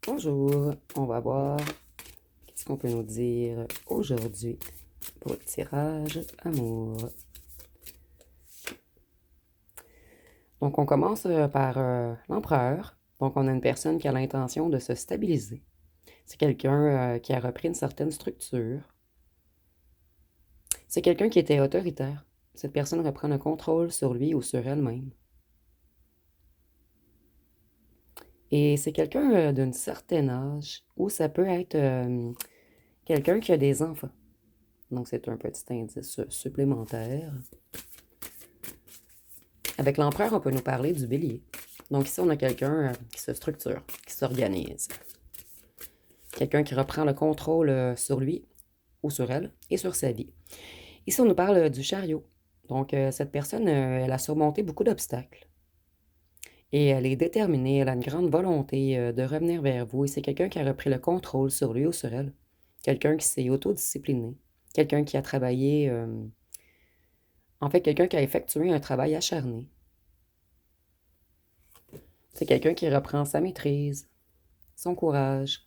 Bonjour, on va voir qu'est-ce qu'on peut nous dire aujourd'hui pour le tirage amour. Donc, on commence par l'empereur. Donc, on a une personne qui a l'intention de se stabiliser. C'est quelqu'un qui a repris une certaine structure. C'est quelqu'un qui était autoritaire. Cette personne reprend le contrôle sur lui ou sur elle-même. Et c'est quelqu'un d'un certain âge où ça peut être quelqu'un qui a des enfants. Donc, c'est un petit indice supplémentaire. Avec l'empereur, on peut nous parler du bélier. Donc ici, on a quelqu'un qui se structure, qui s'organise. Quelqu'un qui reprend le contrôle sur lui ou sur elle et sur sa vie. Ici, on nous parle du chariot. Donc cette personne, elle a surmonté beaucoup d'obstacles. Et elle est déterminée, elle a une grande volonté de revenir vers vous. Et c'est quelqu'un qui a repris le contrôle sur lui ou sur elle. Quelqu'un qui s'est autodiscipliné. Quelqu'un qui a travaillé... en fait, quelqu'un qui a effectué un travail acharné. C'est quelqu'un qui reprend sa maîtrise, son courage.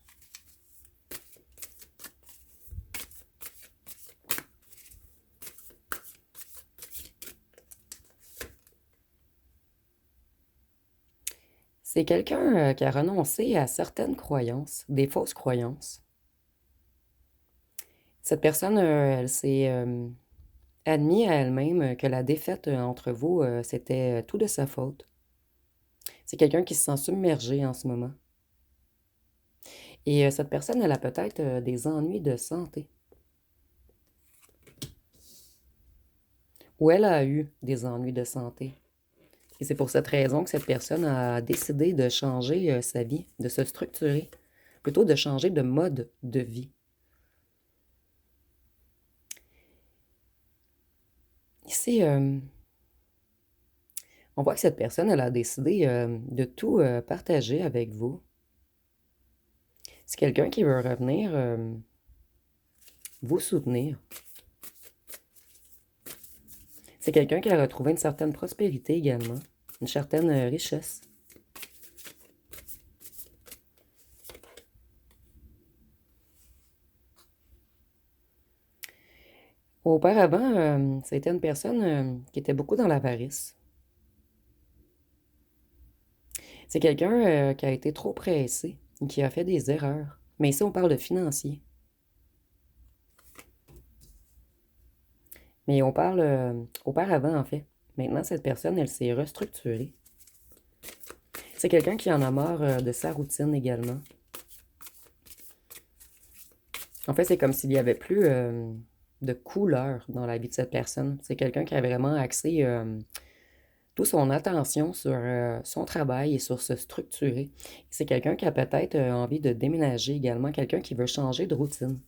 C'est quelqu'un qui a renoncé à certaines croyances, des fausses croyances. Cette personne, elle s'est admis à elle-même que la défaite entre vous, c'était tout de sa faute. C'est quelqu'un qui se sent submergé en ce moment. Et cette personne, elle a peut-être des ennuis de santé. Ou elle a eu des ennuis de santé. Et c'est pour cette raison que cette personne a décidé de changer sa vie, de se structurer, plutôt de changer de mode de vie. Ici, on voit que cette personne, elle a décidé de tout partager avec vous. C'est quelqu'un qui veut revenir vous soutenir. C'est quelqu'un qui a retrouvé une certaine prospérité également, une certaine richesse. Auparavant, c'était une personne qui était beaucoup dans l'avarice. C'est quelqu'un qui a été trop pressé, qui a fait des erreurs. Mais ici, on parle de financier. Mais on parle auparavant, en fait. Maintenant, cette personne, elle s'est restructurée. C'est quelqu'un qui en a marre de sa routine également. En fait, c'est comme s'il n'y avait plus de couleur dans la vie de cette personne. C'est quelqu'un qui a vraiment axé toute son attention sur son travail et sur se structurer. C'est quelqu'un qui a peut-être envie de déménager également, quelqu'un qui veut changer de routine.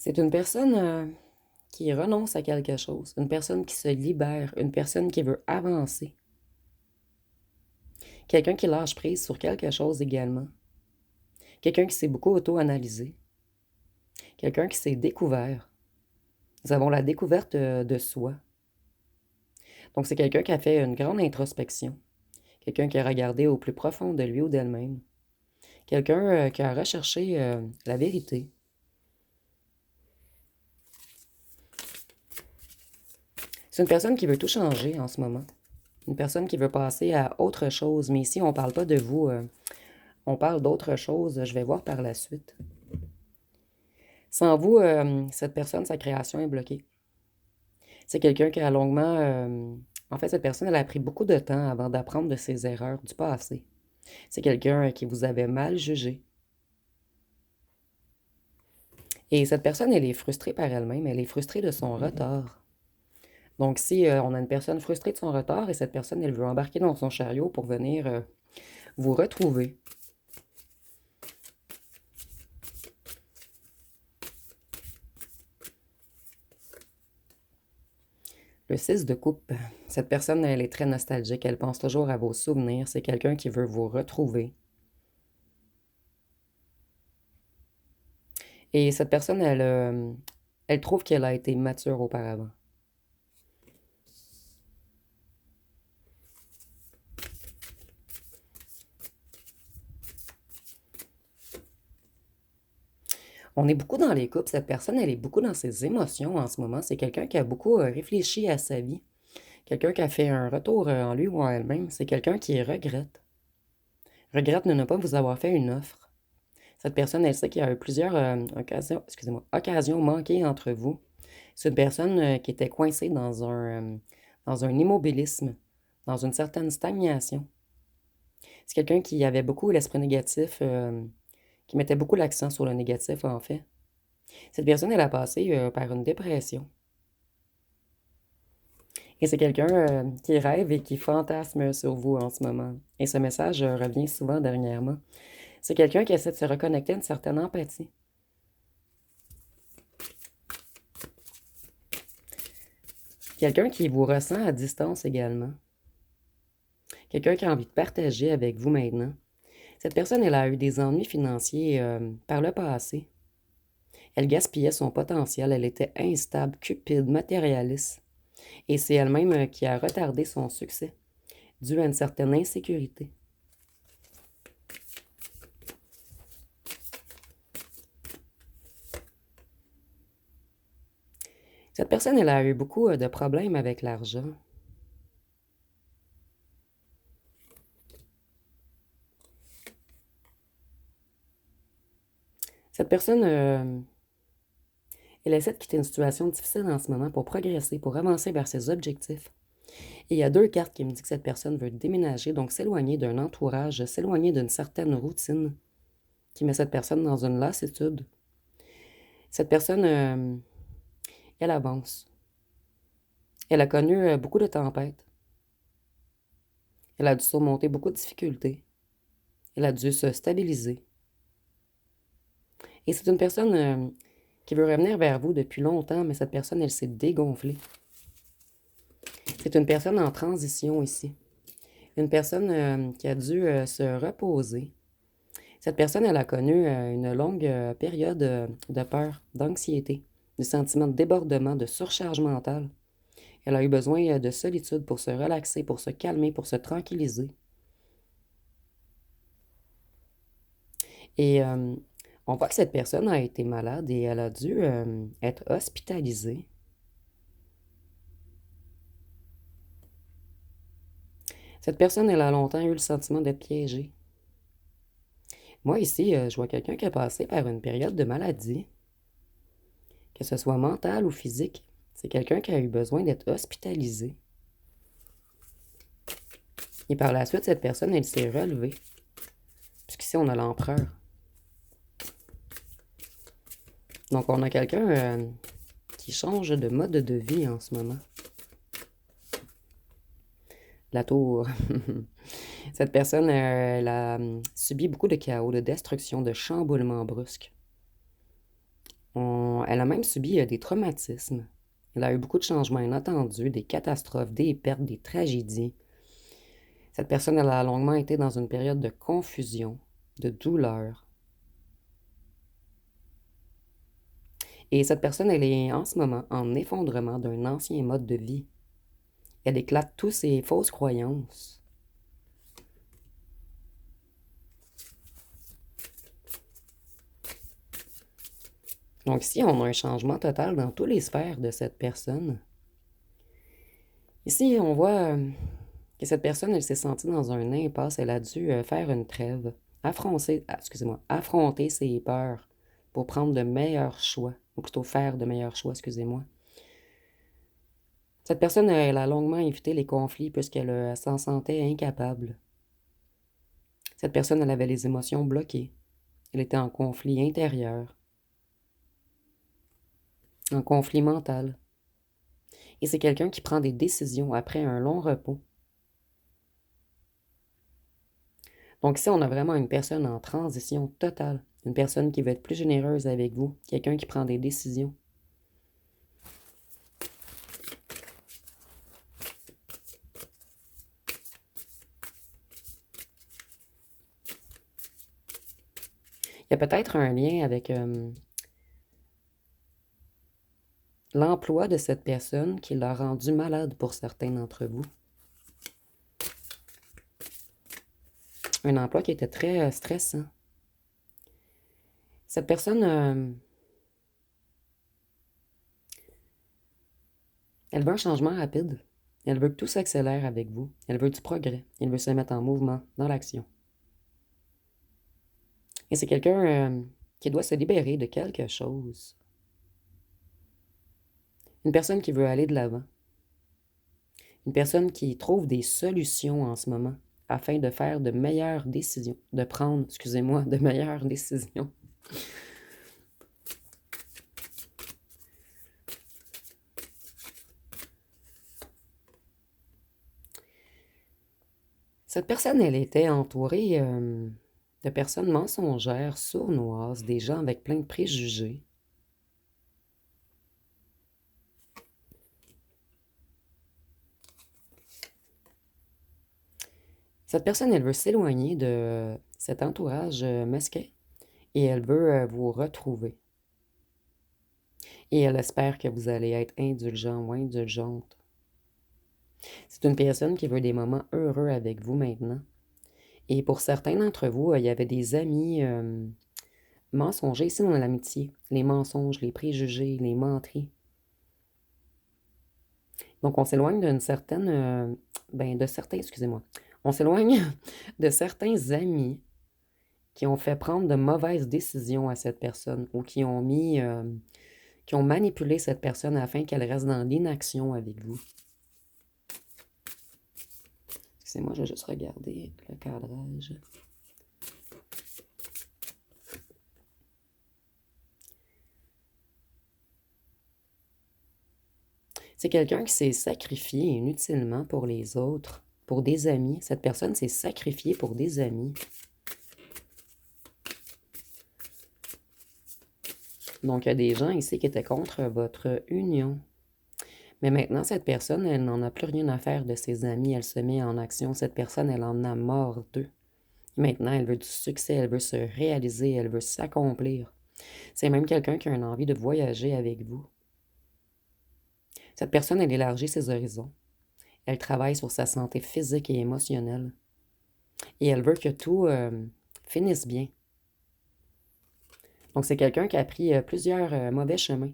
C'est une personne qui renonce à quelque chose, une personne qui se libère, une personne qui veut avancer. Quelqu'un qui lâche prise sur quelque chose également. Quelqu'un qui s'est beaucoup auto-analysé. Quelqu'un qui s'est découvert. Nous avons la découverte de soi. Donc, c'est quelqu'un qui a fait une grande introspection. Quelqu'un qui a regardé au plus profond de lui ou d'elle-même. Quelqu'un qui a recherché la vérité. C'est une personne qui veut tout changer en ce moment. Une personne qui veut passer à autre chose. Mais ici, on ne parle pas de vous. On parle d'autre chose. Je vais voir par la suite. Sans vous, cette personne, sa création est bloquée. C'est quelqu'un qui a longuement... en fait, cette personne, elle a pris beaucoup de temps avant d'apprendre de ses erreurs du passé. C'est quelqu'un qui vous avait mal jugé. Et cette personne, elle est frustrée par elle-même. Elle est frustrée de son retard. Donc, si on a une personne frustrée de son retard et cette personne, elle veut embarquer dans son chariot pour venir vous retrouver. Le 6 de coupe. Cette personne, elle est très nostalgique. Elle pense toujours à vos souvenirs. C'est quelqu'un qui veut vous retrouver. Et cette personne, elle trouve qu'elle a été mature auparavant. On est beaucoup dans les couples. Cette personne, elle est beaucoup dans ses émotions en ce moment. C'est quelqu'un qui a beaucoup réfléchi à sa vie. Quelqu'un qui a fait un retour en lui ou en elle-même. C'est quelqu'un qui regrette. Regrette de ne pas vous avoir fait une offre. Cette personne, elle sait qu'il y a eu plusieurs occasions manquées entre vous. C'est une personne qui était coincée dans un immobilisme, dans une certaine stagnation. C'est quelqu'un qui avait beaucoup l'esprit négatif, qui mettait beaucoup l'accent sur le négatif, en fait. Cette personne, elle a passé par une dépression. Et c'est quelqu'un qui rêve et qui fantasme sur vous en ce moment. Et ce message revient souvent dernièrement. C'est quelqu'un qui essaie de se reconnecter à une certaine empathie. Quelqu'un qui vous ressent à distance également. Quelqu'un qui a envie de partager avec vous maintenant. Cette personne, elle a eu des ennuis financiers par le passé. Elle gaspillait son potentiel, elle était instable, cupide, matérialiste. Et c'est elle-même qui a retardé son succès, dû à une certaine insécurité. Cette personne, elle a eu beaucoup de problèmes avec l'argent. Cette personne, elle essaie de quitter une situation difficile en ce moment pour progresser, pour avancer vers ses objectifs. Et il y a deux cartes qui me disent que cette personne veut déménager, donc s'éloigner d'un entourage, s'éloigner d'une certaine routine qui met cette personne dans une lassitude. Cette personne, elle avance. Elle a connu beaucoup de tempêtes. Elle a dû surmonter beaucoup de difficultés. Elle a dû se stabiliser. Et c'est une personne qui veut revenir vers vous depuis longtemps, mais cette personne, elle s'est dégonflée. C'est une personne en transition ici. Une personne qui a dû se reposer. Cette personne, elle a connu une longue période de peur, d'anxiété, de sentiments de débordement, de surcharge mentale. Elle a eu besoin de solitude pour se relaxer, pour se calmer, pour se tranquilliser. Et on voit que cette personne a été malade et elle a dû être hospitalisée. Cette personne, elle a longtemps eu le sentiment d'être piégée. Moi, ici, je vois quelqu'un qui a passé par une période de maladie, que ce soit mentale ou physique. C'est quelqu'un qui a eu besoin d'être hospitalisé. Et par la suite, cette personne, elle s'est relevée. Puisqu'ici, on a l'empereur. Donc, on a quelqu'un qui change de mode de vie en ce moment. La tour. Cette personne, elle a subi beaucoup de chaos, de destruction, de chamboulements brusques. Elle a même subi des traumatismes. Elle a eu beaucoup de changements inattendus, des catastrophes, des pertes, des tragédies. Cette personne, elle a longuement été dans une période de confusion, de douleur. Et cette personne, elle est en ce moment en effondrement d'un ancien mode de vie. Elle éclate toutes ses fausses croyances. Donc ici, on a un changement total dans toutes les sphères de cette personne. Ici, on voit que cette personne, elle s'est sentie dans un impasse. Elle a dû faire une trêve, affronter ses peurs pour prendre de meilleurs choix, ou plutôt faire de meilleurs choix, excusez-moi. Cette personne, elle a longuement évité les conflits puisqu'elle s'en sentait incapable. Cette personne, elle avait les émotions bloquées. Elle était en conflit intérieur, en conflit mental. Et c'est quelqu'un qui prend des décisions après un long repos. Donc ici, on a vraiment une personne en transition totale. Une personne qui veut être plus généreuse avec vous. Quelqu'un qui prend des décisions. Il y a peut-être un lien avec l'emploi de cette personne qui l'a rendu malade pour certains d'entre vous. Un emploi qui était très stressant. Cette personne, Elle veut un changement rapide. Elle veut que tout s'accélère avec vous. Elle veut du progrès. Elle veut se mettre en mouvement, dans l'action. Et c'est quelqu'un qui doit se libérer de quelque chose. Une personne qui veut aller de l'avant. Une personne qui trouve des solutions en ce moment afin de faire de meilleures décisions, de prendre, excusez-moi, de meilleures décisions. Cette personne, elle était entourée de personnes mensongères, sournoises, des gens avec plein de préjugés. Cette personne, elle veut s'éloigner de cet entourage mesquin et elle veut vous retrouver. Et elle espère que vous allez être indulgent ou indulgente. C'est une personne qui veut des moments heureux avec vous maintenant. Et pour certains d'entre vous, il y avait des amis mensongers. Ici, on a l'amitié, les mensonges, les préjugés, les menteries. Donc, on s'éloigne d'une certaine... de certains, excusez-moi. On s'éloigne de certains amis qui ont fait prendre de mauvaises décisions à cette personne ou qui ont qui ont manipulé cette personne afin qu'elle reste dans l'inaction avec vous. Excusez-moi, je vais juste regarder le cadrage. C'est quelqu'un qui s'est sacrifié inutilement pour les autres, pour des amis. Cette personne s'est sacrifiée pour des amis. Donc, il y a des gens ici qui étaient contre votre union. Mais maintenant, cette personne, elle n'en a plus rien à faire de ses amis. Elle se met en action. Cette personne, elle en a marre d'eux. Maintenant, elle veut du succès, elle veut se réaliser, elle veut s'accomplir. C'est même quelqu'un qui a une envie de voyager avec vous. Cette personne, elle élargit ses horizons. Elle travaille sur sa santé physique et émotionnelle. Et elle veut que tout finisse bien. Donc, c'est quelqu'un qui a pris plusieurs mauvais chemins.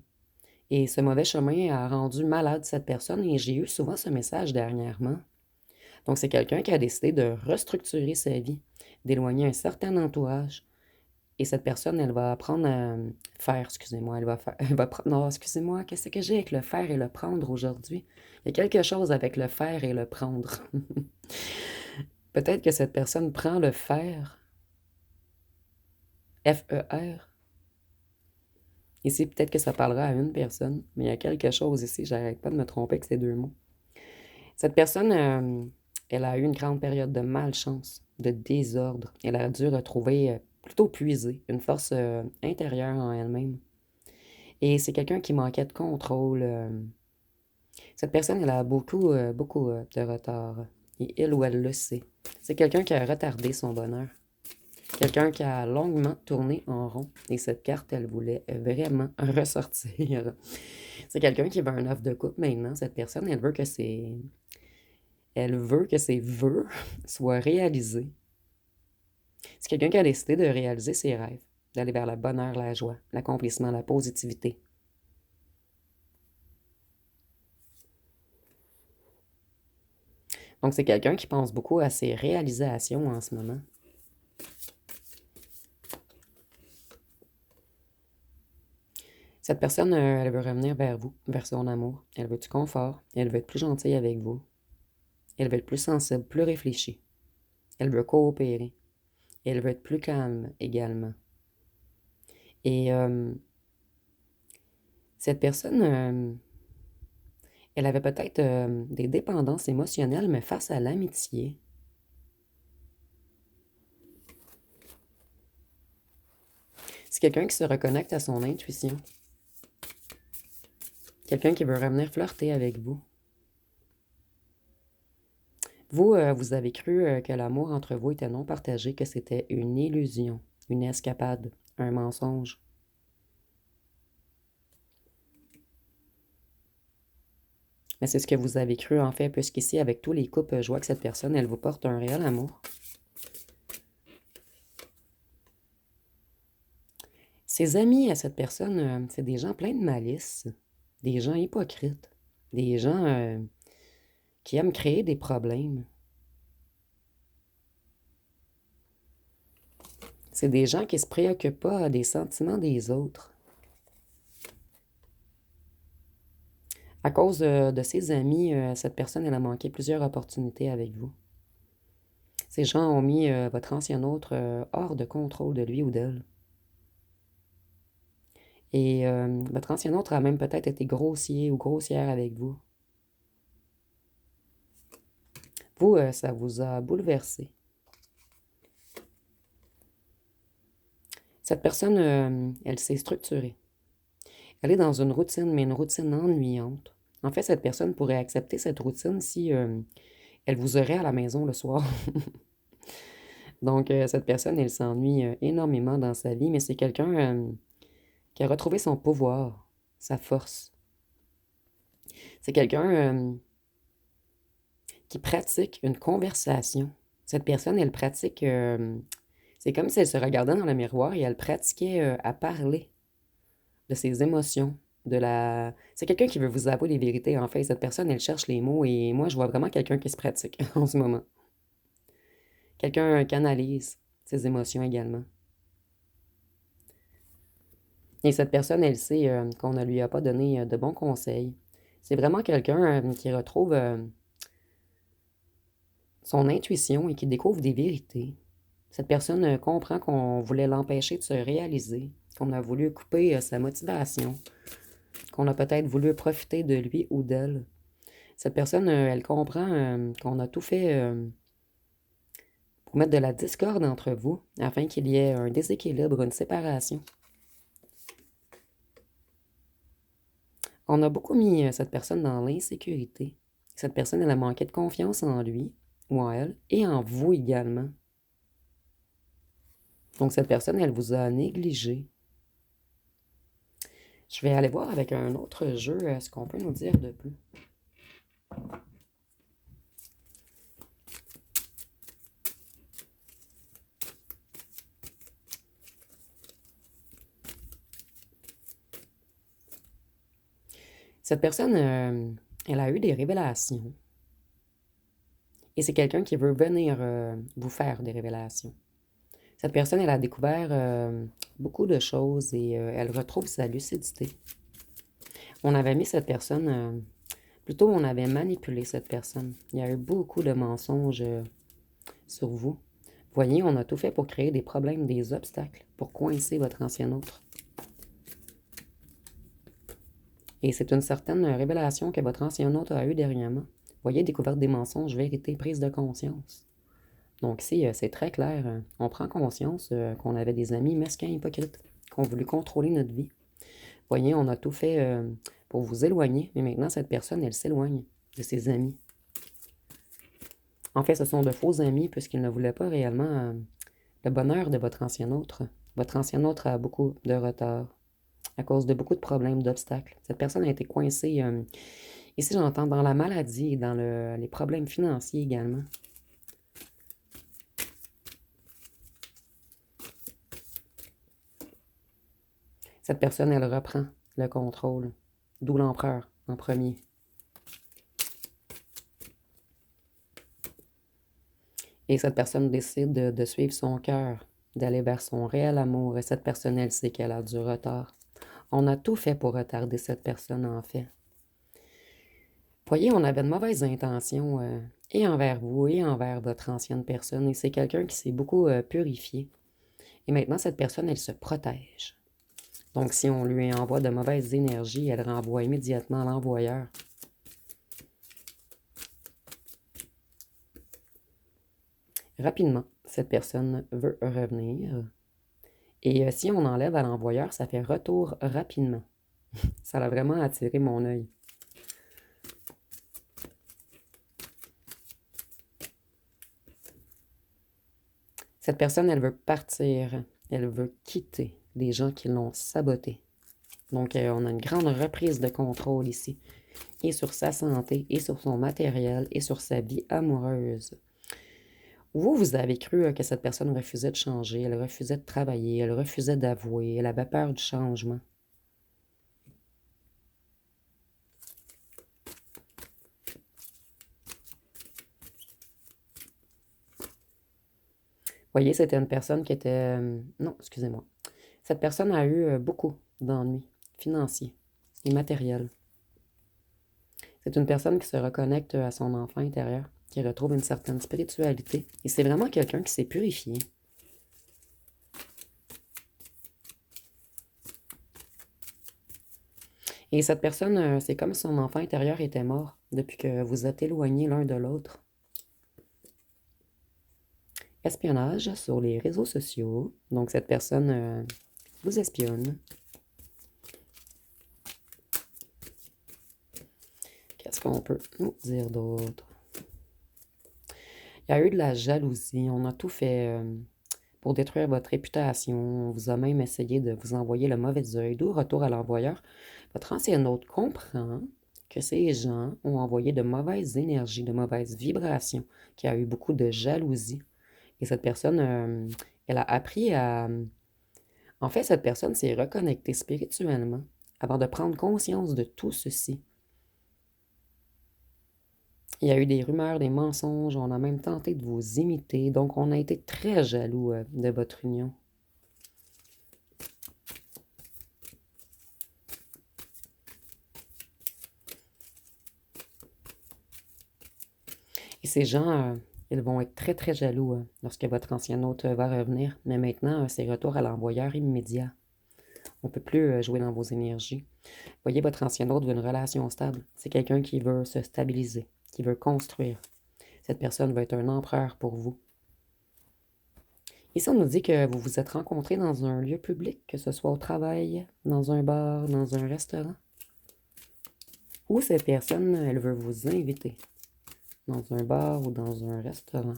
Et ce mauvais chemin a rendu malade cette personne et j'ai eu souvent ce message dernièrement. Donc, c'est quelqu'un qui a décidé de restructurer sa vie, d'éloigner un certain entourage. Et cette personne, elle va apprendre à faire, excusez-moi, elle va prendre, non, excusez-moi, qu'est-ce que j'ai avec le faire et le prendre aujourd'hui? Il y a quelque chose avec le faire et le prendre. Peut-être que cette personne prend le faire, F-E-R. Ici, peut-être que ça parlera à une personne, mais il y a quelque chose ici, j'arrête pas de me tromper avec ces deux mots. Cette personne, elle a eu une grande période de malchance, de désordre. Elle a dû retrouver, plutôt puiser, une force intérieure en elle-même. Et c'est quelqu'un qui manquait de contrôle. Cette personne, elle a beaucoup de retard. Et il ou elle le sait. C'est quelqu'un qui a retardé son bonheur. Quelqu'un qui a longuement tourné en rond. Et cette carte, elle voulait vraiment ressortir. C'est quelqu'un qui veut un offre de couple maintenant. Cette personne, elle veut que ses vœux soient réalisés. C'est quelqu'un qui a décidé de réaliser ses rêves, d'aller vers le bonheur, la joie, l'accomplissement, la positivité. Donc, c'est quelqu'un qui pense beaucoup à ses réalisations en ce moment. Cette personne, elle veut revenir vers vous, vers son amour. Elle veut du confort. Elle veut être plus gentille avec vous. Elle veut être plus sensible, plus réfléchie. Elle veut coopérer. Elle veut être plus calme également. Et cette personne, elle avait peut-être des dépendances émotionnelles, mais face à l'amitié, c'est quelqu'un qui se reconnecte à son intuition. Quelqu'un qui veut revenir flirter avec vous. Vous, vous avez cru que l'amour entre vous était non partagé, que c'était une illusion, une escapade, un mensonge. Mais c'est ce que vous avez cru en fait, puisqu'ici, avec tous les couples, je vois que cette personne, elle vous porte un réel amour. Ses amis à cette personne, c'est des gens pleins de malice, des gens hypocrites, Des gens qui aiment créer des problèmes. C'est des gens qui ne se préoccupent pas des sentiments des autres. À cause de ses amis, cette personne, elle a manqué plusieurs opportunités avec vous. Ces gens ont mis votre ancien autre hors de contrôle de lui ou d'elle. Et votre ancien autre a même peut-être été grossier ou grossière avec vous. Vous, ça vous a bouleversé. Cette personne, elle s'est structurée. Elle est dans une routine, mais une routine ennuyante. En fait, cette personne pourrait accepter cette routine si elle vous aurait à la maison le soir. Donc, cette personne, elle s'ennuie énormément dans sa vie, mais c'est quelqu'un qui a retrouvé son pouvoir, sa force. C'est quelqu'un qui pratique une conversation. Cette personne, elle pratique, c'est comme si elle se regardait dans le miroir et elle pratiquait à parler de ses émotions, de la... C'est quelqu'un qui veut vous avouer les vérités, en fait. Cette personne, elle cherche les mots et moi, je vois vraiment quelqu'un qui se pratique en ce moment. Quelqu'un qui analyse ses émotions également. Et cette personne, elle sait qu'on ne lui a pas donné de bons conseils. C'est vraiment quelqu'un qui retrouve son intuition et qui découvre des vérités. Cette personne comprend qu'on voulait l'empêcher de se réaliser, qu'on a voulu couper sa motivation, qu'on a peut-être voulu profiter de lui ou d'elle. Cette personne, elle comprend qu'on a tout fait pour mettre de la discorde entre vous afin qu'il y ait un déséquilibre, une séparation. On a beaucoup mis cette personne dans l'insécurité. Cette personne, elle a manqué de confiance en lui ou en elle et en vous également. Donc, cette personne, elle vous a négligé. Je vais aller voir avec un autre jeu ce qu'on peut nous dire de plus. Cette personne, elle a eu des révélations. Et c'est quelqu'un qui veut venir vous faire des révélations. Cette personne, elle a découvert beaucoup de choses et elle retrouve sa lucidité. On avait mis cette personne, plutôt on avait manipulé cette personne. Il y a eu beaucoup de mensonges sur vous. Vous voyez, on a tout fait pour créer des problèmes, des obstacles, pour coincer votre ancien autre. Et c'est une certaine révélation que votre ancien autre a eue dernièrement. Vous voyez, découverte des mensonges, vérité, prise de conscience. Donc ici, c'est très clair. On prend conscience qu'on avait des amis mesquins, hypocrites, qui ont voulu contrôler notre vie. Vous voyez, on a tout fait pour vous éloigner, mais maintenant, cette personne, elle s'éloigne de ses amis. En fait, ce sont de faux amis, puisqu'ils ne voulaient pas réellement le bonheur de votre ancien autre. Votre ancien autre a beaucoup de retard à cause de beaucoup de problèmes, d'obstacles. Cette personne a été coincée, ici j'entends, dans la maladie et dans les problèmes financiers également. Cette personne, elle reprend le contrôle, d'où l'empereur en premier. Et cette personne décide de suivre son cœur, d'aller vers son réel amour. Et cette personne, elle sait qu'elle a du retard. On a tout fait pour retarder cette personne, en fait. Voyez, on avait de mauvaises intentions et envers vous et envers votre ancienne personne. Et c'est quelqu'un qui s'est beaucoup purifié. Et maintenant, cette personne, elle se protège. Donc, si on lui envoie de mauvaises énergies, elle renvoie immédiatement l'envoyeur. Rapidement, cette personne veut revenir. Et si on enlève à l'envoyeur, ça fait retour rapidement. Ça a vraiment attiré mon œil. Cette personne, elle veut partir. Elle veut quitter les gens qui l'ont saboté. Donc, on a une grande reprise de contrôle ici. Et sur sa santé, et sur son matériel, et sur sa vie amoureuse. Vous avez cru que cette personne refusait de changer, elle refusait de travailler, elle refusait d'avouer, elle avait peur du changement. Voyez, c'était une personne qui était... non, excusez-moi. Cette personne a eu beaucoup d'ennuis financiers et matériels. C'est une personne qui se reconnecte à son enfant intérieur, qui retrouve une certaine spiritualité. Et c'est vraiment quelqu'un qui s'est purifié. Et cette personne, c'est comme si son enfant intérieur était mort depuis que vous êtes éloignés l'un de l'autre. Espionnage sur les réseaux sociaux. Donc cette personne vous espionne. Qu'est-ce qu'on peut nous dire d'autre? Il y a eu de la jalousie. On a tout fait pour détruire votre réputation. On vous a même essayé de vous envoyer le mauvais œil. D'où retour à l'envoyeur. Votre ancien hôte comprend que ces gens ont envoyé de mauvaises énergies, de mauvaises vibrations, qu'il y a eu beaucoup de jalousie. Et cette personne, elle a appris à... En fait, cette personne s'est reconnectée spirituellement avant de prendre conscience de tout ceci. Il y a eu des rumeurs, des mensonges, on a même tenté de vous imiter, donc on a été très jaloux de votre union. Et ces gens, ils vont être très très jaloux lorsque votre ancien hôte va revenir, mais maintenant, c'est retour à l'envoyeur immédiat. On ne peut plus jouer dans vos énergies. Voyez, votre ancien hôte veut une relation stable. C'est quelqu'un qui veut se stabiliser, qui veut construire. Cette personne va être un empereur pour vous. Ici, on nous dit que vous vous êtes rencontrés dans un lieu public, que ce soit au travail, dans un bar, dans un restaurant. Ou cette personne, elle veut vous inviter dans un bar ou dans un restaurant.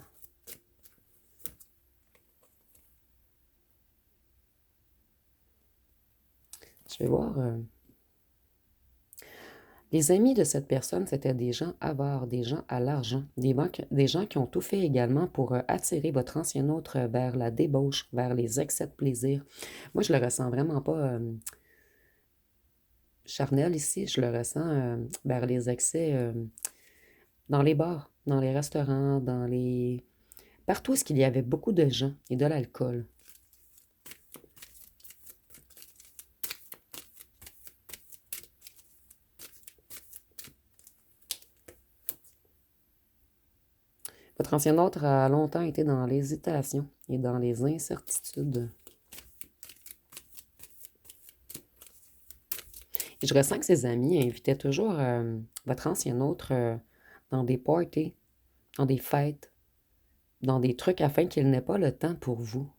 Je vais voir. Les amis de cette personne, c'était des gens avares, des gens à l'argent, des gens qui ont tout fait également pour attirer votre ancien autre vers la débauche, vers les excès de plaisir. Moi, je le ressens vraiment pas charnel ici, je le ressens vers les excès dans les bars, dans les restaurants, dans les... Partout où il y avait beaucoup de gens et de l'alcool. Votre ancien autre a longtemps été dans l'hésitation et dans les incertitudes. Et je ressens que ses amis invitaient toujours votre ancien autre dans des parties, dans des fêtes, dans des trucs afin qu'il n'ait pas le temps pour vous.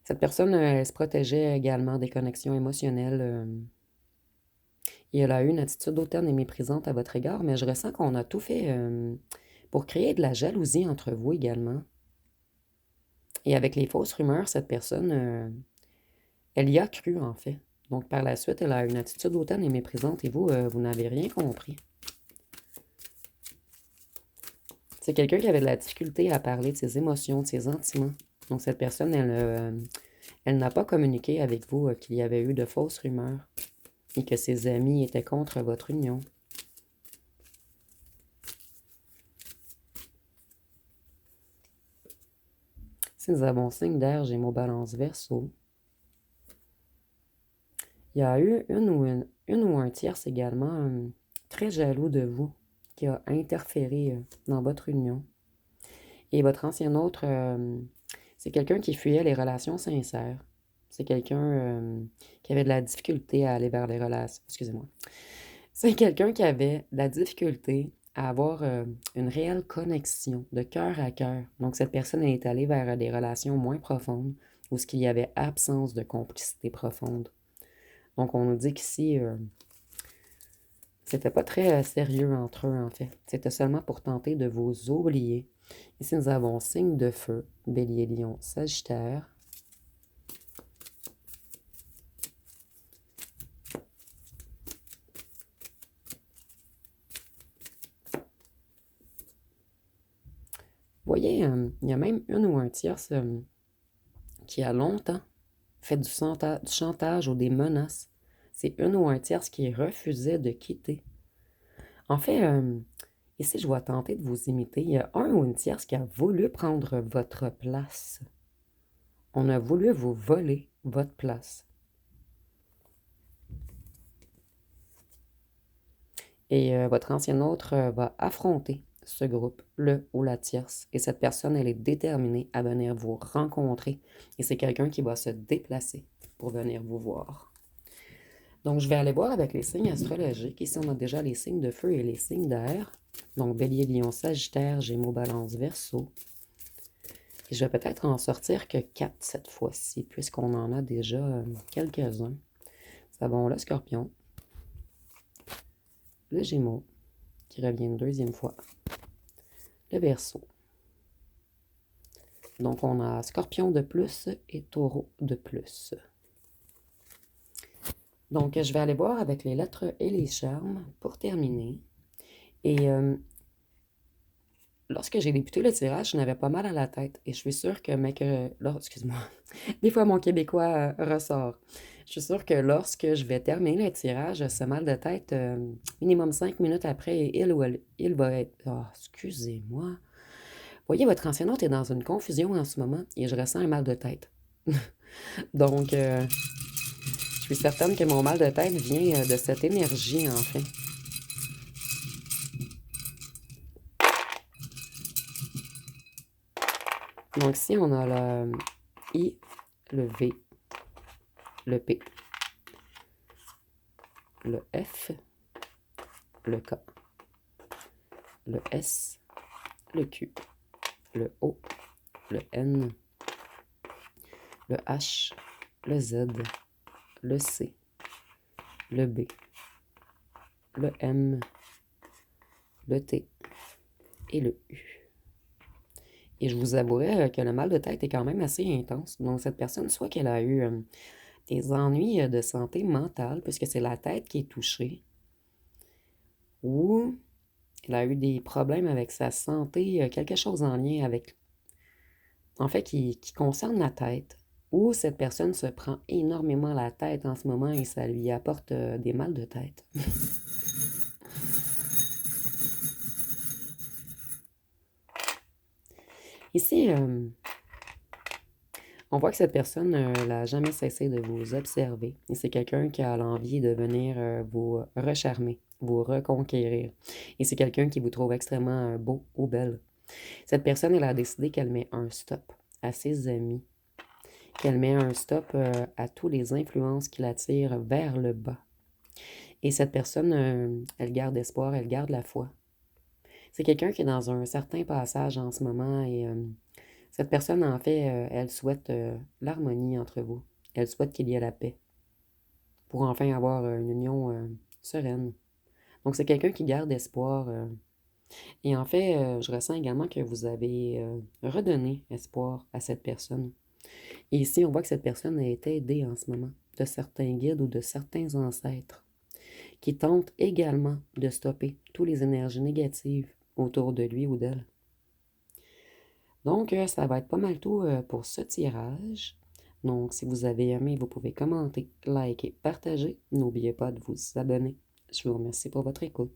Cette personne, elle se protégeait également des connexions émotionnelles et elle a eu une attitude hautaine et méprisante à votre égard, mais je ressens qu'on a tout fait pour créer de la jalousie entre vous également. Et avec les fausses rumeurs, cette personne, elle y a cru en fait. Donc par la suite, elle a une attitude hautaine et méprisante et vous, vous n'avez rien compris. C'est quelqu'un qui avait de la difficulté à parler de ses émotions, de ses sentiments. Donc cette personne, elle n'a pas communiqué avec vous qu'il y avait eu de fausses rumeurs et que ses amis étaient contre votre union. Si nous avons signe d'air, Gémeaux, Balance, Verseau, il y a eu une ou un tierce également très jaloux de vous qui a interféré dans votre union. Et votre ancien autre, c'est quelqu'un qui fuyait les relations sincères. C'est quelqu'un qui avait de la difficulté à aller vers les relations. Excusez-moi. C'est quelqu'un qui avait de la difficulté à avoir une réelle connexion de cœur à cœur. Donc, cette personne est allée vers des relations moins profondes où il y avait absence de complicité profonde. Donc, on nous dit qu'ici, c'était pas très sérieux entre eux, en fait. C'était seulement pour tenter de vous oublier. Ici, nous avons signe de feu, Bélier, Lion, Sagittaire. Vous voyez, il y a même une ou un tierce qui a longtemps fait du chantage ou des menaces. C'est une ou un tierce qui refusait de quitter. En fait, Ici, je vais tenter de vous imiter. Il y a un ou une tierce qui a voulu prendre votre place. On a voulu vous voler votre place. Et votre ancien autre va affronter ce groupe, le ou la tierce. Et cette personne, elle est déterminée à venir vous rencontrer. Et c'est quelqu'un qui va se déplacer pour venir vous voir. Donc, je vais aller voir avec les signes astrologiques. Ici, on a déjà les signes de feu et les signes d'air. Donc, Bélier, Lion, Sagittaire, Gémeaux, Balance, Verseau. Et je vais peut-être en sortir que 4 cette fois-ci, puisqu'on en a déjà quelques-uns. Ça va, le Scorpion, le Gémeaux, qui revient une deuxième fois, le Verseau. Donc, on a Scorpion de plus et Taureau de plus. Donc, je vais aller voir avec les lettres et les charmes pour terminer. Et lorsque j'ai débuté le tirage, je n'avais pas mal à la tête. Et je suis sûre que, excuse-moi, des fois mon québécois ressort. Je suis sûre que lorsque je vais terminer le tirage, ce mal de tête, minimum 5 minutes après, il va être... Oh, excusez-moi. Voyez, votre ancien hôte est dans une confusion en ce moment et je ressens un mal de tête. Donc, je suis certaine que mon mal de tête vient de cette énergie, en fait. Donc, ici, on a le I, le V, le P, le F, le K, le S, le Q, le O, le N, le H, le Z, le C, le B, le M, le T et le U. Et je vous avouerai que le mal de tête est quand même assez intense. Donc, cette personne, soit qu'elle a eu des ennuis de santé mentale, puisque c'est la tête qui est touchée, ou elle a eu des problèmes avec sa santé, quelque chose en lien avec, en fait, qui concerne la tête, ou cette personne se prend énormément la tête en ce moment et ça lui apporte des mal de tête. Ici, on voit que cette personne n'a jamais cessé de vous observer. Et c'est quelqu'un qui a l'envie de venir vous recharmer, vous reconquérir. Et c'est quelqu'un qui vous trouve extrêmement beau ou belle. Cette personne, elle a décidé qu'elle met un stop à ses amis, qu'elle met un stop à toutes les influences qui l'attirent vers le bas. Et cette personne, elle garde espoir, elle garde la foi. C'est quelqu'un qui est dans un certain passage en ce moment et cette personne, en fait, elle souhaite l'harmonie entre vous. Elle souhaite qu'il y ait la paix pour enfin avoir une union sereine. Donc, c'est quelqu'un qui garde espoir. Et en fait, je ressens également que vous avez redonné espoir à cette personne. Et ici, on voit que cette personne a été aidée en ce moment de certains guides ou de certains ancêtres qui tentent également de stopper toutes les énergies négatives autour de lui ou d'elle. Donc, ça va être pas mal tout pour ce tirage. Donc, si vous avez aimé, vous pouvez commenter, liker, partager. N'oubliez pas de vous abonner. Je vous remercie pour votre écoute.